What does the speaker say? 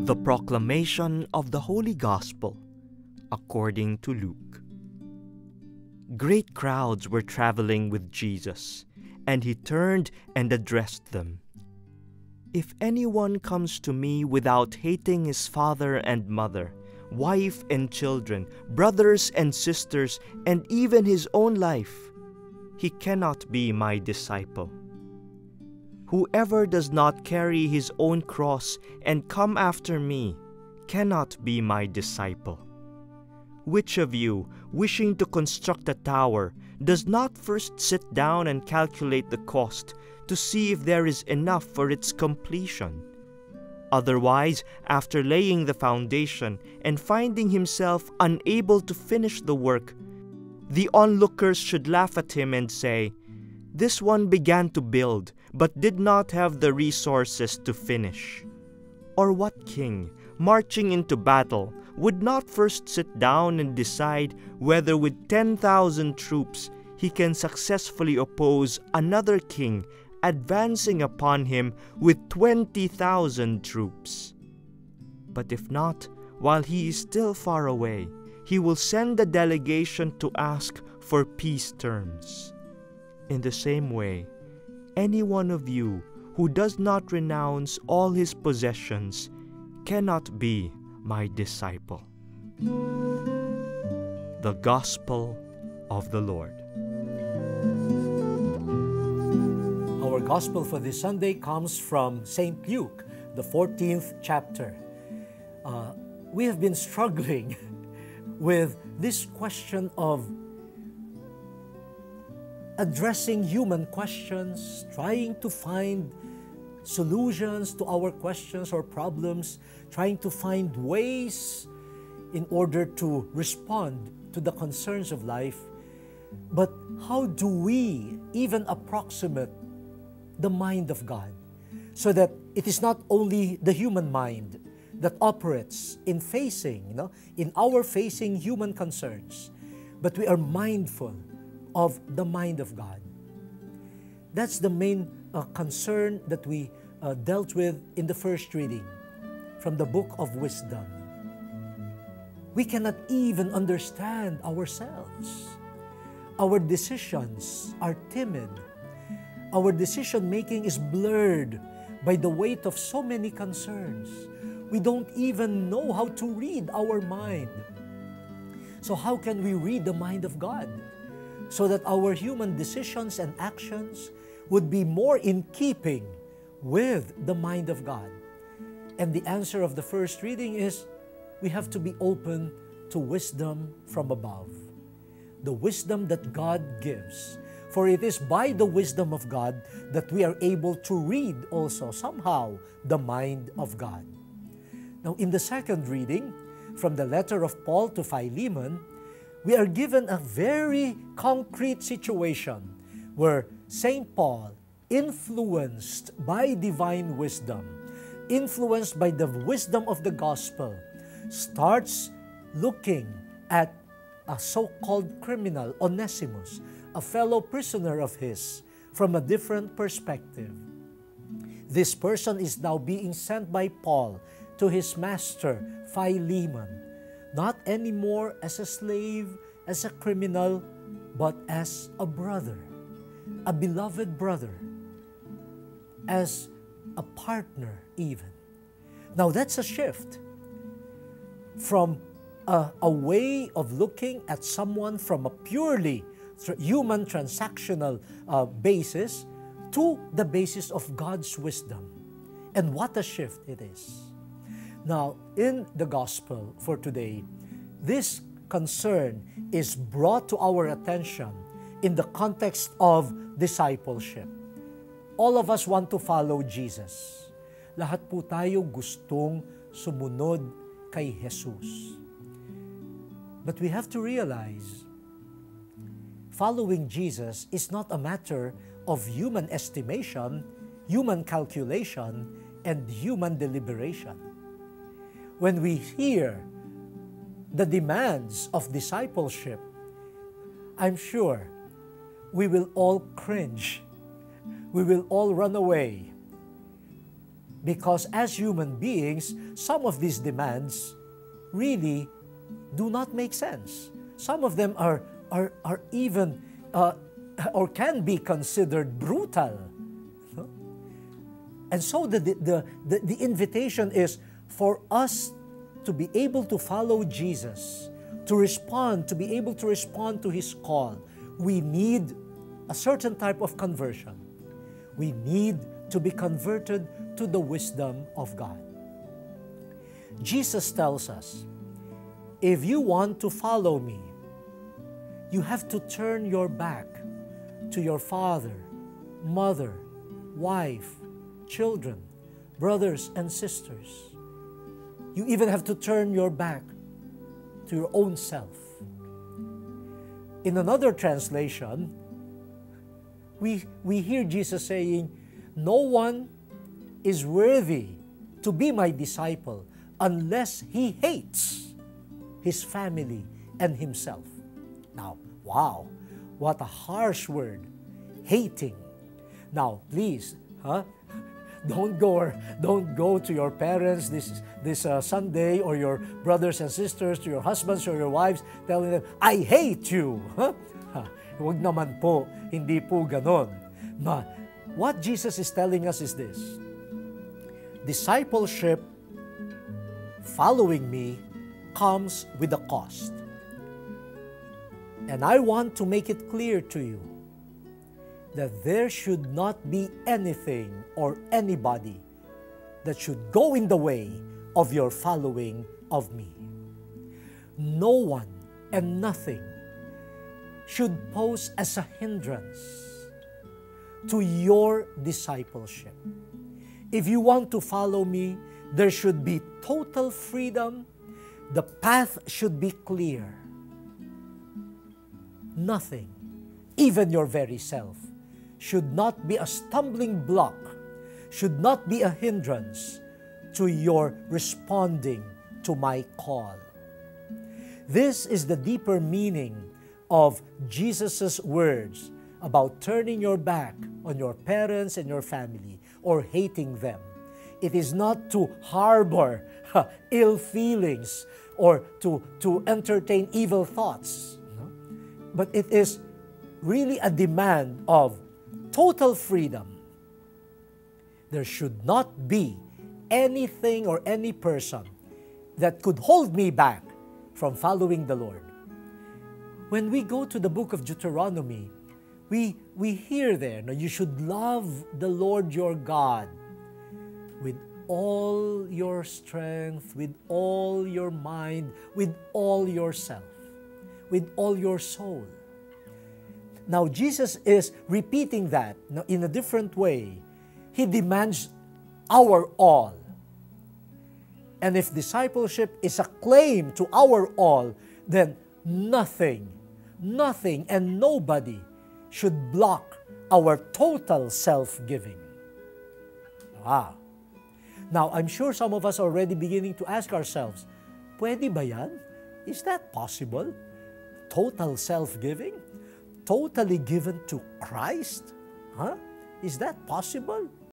The proclamation of the Holy Gospel according to Luke. Great crowds were traveling with Jesus, and he turned and addressed them. If anyone comes to me without hating his father and mother, wife and children, brothers and sisters, and even his own life, he cannot be my disciple. Whoever does not carry his own cross and come after me cannot be my disciple. Which of you, wishing to construct a tower, does not first sit down and calculate the cost to see if there is enough for its completion? Otherwise, after laying the foundation and finding himself unable to finish the work, the onlookers should laugh at him and say, "This one began to build, but did not have the resources to finish." Or what king, marching into battle, would not first sit down and decide whether with 10,000 troops he can successfully oppose another king advancing upon him with 20,000 troops? But if not, while he is still far away, he will send a delegation to ask for peace terms. In the same way, any one of you who does not renounce all his possessions cannot be my disciple. The Gospel of the Lord. Our Gospel for this Sunday comes from St. Luke, the 14th chapter. We have been struggling with this question of addressing human questions, trying to find solutions to our questions or problems, trying to find ways in order to respond to the concerns of life. But how do we even approximate the mind of God so that it is not only the human mind that operates in our facing human concerns, but we are mindful of the mind of God? That's the main concern that we dealt with in the first reading from the book of wisdom. We cannot even understand ourselves. Our decisions are timid. Our decision-making is blurred by the weight of so many concerns. We don't even know how to read our mind. So how can we read the mind of God so that our human decisions and actions would be more in keeping with the mind of God? And the answer of the first reading is we have to be open to wisdom from above. The wisdom that God gives. For it is by the wisdom of God that we are able to read also somehow the mind of God. Now in the second reading, from the letter of Paul to Philemon, we are given a very concrete situation where St. Paul, influenced by divine wisdom, influenced by the wisdom of the gospel, starts looking at a so-called criminal, Onesimus, a fellow prisoner of his, from a different perspective. This person is now being sent by Paul to his master, Philemon, not anymore as a slave, as a criminal, but as a brother, a beloved brother, as a partner even. Now that's a shift from a way of looking at someone from a purely human transactional basis to the basis of God's wisdom. And what a shift it is. Now, in the gospel for today, this concern is brought to our attention in the context of discipleship. All of us want to follow Jesus. Lahat po tayo gustong sumunod kay Jesus. But we have to realize, following Jesus is not a matter of human estimation, human calculation, and human deliberation. When we hear the demands of discipleship, I'm sure we will all cringe. We will all run away. Because as human beings, some of these demands really do not make sense. Some of them are even or can be considered brutal. And so the invitation is for us to be able to follow Jesus, to be able to respond to His call. We need a certain type of conversion. We need to be converted to the wisdom of God. Jesus tells us, if you want to follow me, you have to turn your back to your father, mother, wife, children, brothers and sisters. You even have to turn your back to your own self. In another translation, we hear Jesus saying, no one is worthy to be my disciple unless he hates his family and himself. Now, wow, what a harsh word, hating. Now, please, don't go to your parents this Sunday, or your brothers and sisters, to your husbands or your wives, telling them, I hate you. Huwag naman po, hindi po ganon. But what Jesus is telling us is this: discipleship, following me, comes with a cost. And I want to make it clear to you that there should not be anything or anybody that should go in the way of your following of me. No one and nothing should pose as a hindrance to your discipleship. If you want to follow me, there should be total freedom. The path should be clear. Nothing, even your very self, should not be a stumbling block, should not be a hindrance to your responding to my call. This is the deeper meaning of Jesus' words about turning your back on your parents and your family or hating them. It is not to harbor ill feelings or to entertain evil thoughts, but it is really a demand of total freedom. There should not be anything or any person that could hold me back from following the Lord. When we go to the book of Deuteronomy, we hear there, you should love the Lord your God with all your strength, with all your mind, with all yourself, with all your soul. Now, Jesus is repeating that in a different way. He demands our all. And if discipleship is a claim to our all, then nothing and nobody should block our total self-giving. Wow. Now, I'm sure some of us are already beginning to ask ourselves, pwede ba yan? Is that possible? Total self-giving? Totally given to Christ? Is that possible?